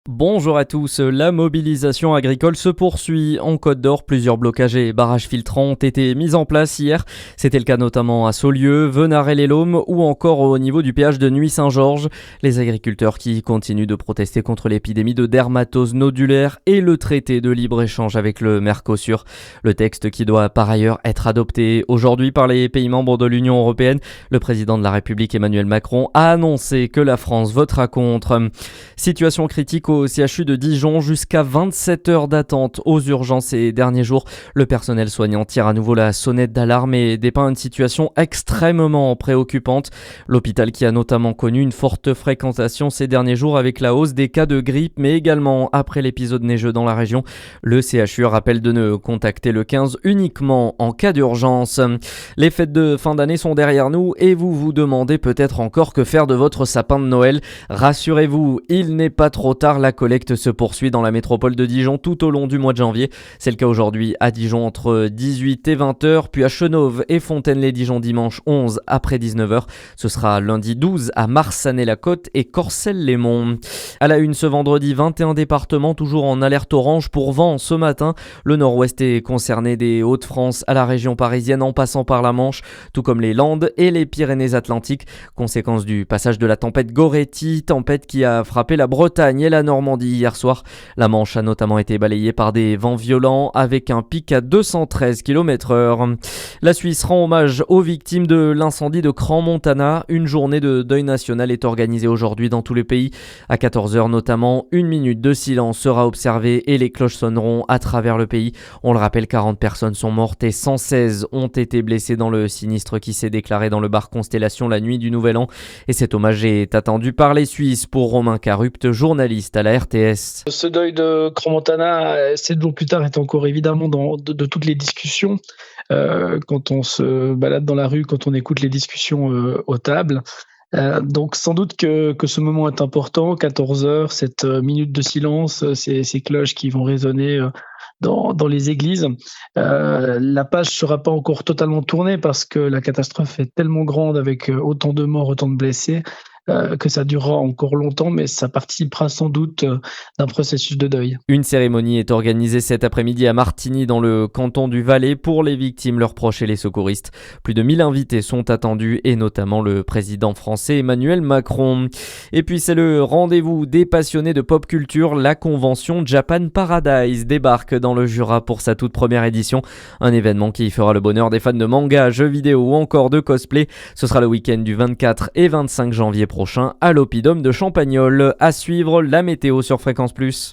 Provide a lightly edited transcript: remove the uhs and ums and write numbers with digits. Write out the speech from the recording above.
Bonjour à tous, la mobilisation agricole se poursuit. En Côte d'Or, plusieurs blocages et barrages filtrants ont été mis en place hier. C'était le cas notamment à Saulieu, Venarey-les-Laumes ou encore au niveau du péage de Nuits-Saint-Georges. Les agriculteurs qui continuent de protester contre l'épidémie de dermatose nodulaire et le traité de libre-échange avec le Mercosur. Le texte qui doit par ailleurs être adopté aujourd'hui par les pays membres de l'Union européenne. Le président de la République Emmanuel Macron a annoncé que la France votera contre. Situation critique au CHU de Dijon, jusqu'à 27 heures d'attente aux urgences ces derniers jours. Le personnel soignant tire à nouveau la sonnette d'alarme et dépeint une situation extrêmement préoccupante. L'hôpital qui a notamment connu une forte fréquentation ces derniers jours avec la hausse des cas de grippe, mais également après l'épisode neigeux dans la région. Le CHU rappelle de ne contacter le 15 uniquement en cas d'urgence. Les fêtes de fin d'année sont derrière nous et vous vous demandez peut-être encore que faire de votre sapin de Noël. Rassurez-vous, il n'est pas trop tard. La collecte se poursuit dans la métropole de Dijon tout au long du mois de janvier. C'est le cas aujourd'hui à Dijon entre 18 et 20h, puis à Chenôve et Fontaine-les-Dijon dimanche 11 après 19h. Ce sera lundi 12 à Marsanne-la-Côte et Corcelles-les-Monts. À la une ce vendredi, 21 départements toujours en alerte orange pour vent ce matin. Le nord-ouest est concerné des Hauts-de-France à la région parisienne en passant par la Manche, tout comme les Landes et les Pyrénées-Atlantiques. Conséquence du passage de la tempête Goretti, tempête qui a frappé la Bretagne et la Normandie hier soir. La Manche a notamment été balayée par des vents violents avec un pic à 213 km/h. La Suisse rend hommage aux victimes de l'incendie de Crans-Montana. Une journée de deuil national est organisée aujourd'hui dans tout le pays. À 14h notamment, une minute de silence sera observée et les cloches sonneront à travers le pays. On le rappelle, 40 personnes sont mortes et 116 ont été blessées dans le sinistre qui s'est déclaré dans le bar Constellation la nuit du Nouvel An. Et cet hommage est attendu par les Suisses pour Romain Carupt, journaliste à la RTS. Ce deuil de Crans-Montana, 7 jours plus tard, est encore évidemment de toutes les discussions. Quand on se balade dans la rue, quand on écoute les discussions aux tables. Donc sans doute que ce moment est important, 14 heures, cette minute de silence, ces cloches qui vont résonner dans les églises. La page ne sera pas encore totalement tournée parce que la catastrophe est tellement grande avec autant de morts, autant de blessés, que ça durera encore longtemps, mais ça participera sans doute d'un processus de deuil. Une cérémonie est organisée cet après-midi à Martigny dans le canton du Valais pour les victimes, leurs proches et les secouristes. Plus de 1000 invités sont attendus et notamment le président français Emmanuel Macron. Et puis c'est le rendez-vous des passionnés de pop culture. La convention Japan Paradise débarque dans le Jura pour sa toute première édition. Un événement qui fera le bonheur des fans de manga, jeux vidéo ou encore de cosplay. Ce sera le week-end du 24 et 25 janvier prochain à l'Oppidum de Champagnole. À suivre, la météo sur Fréquence Plus.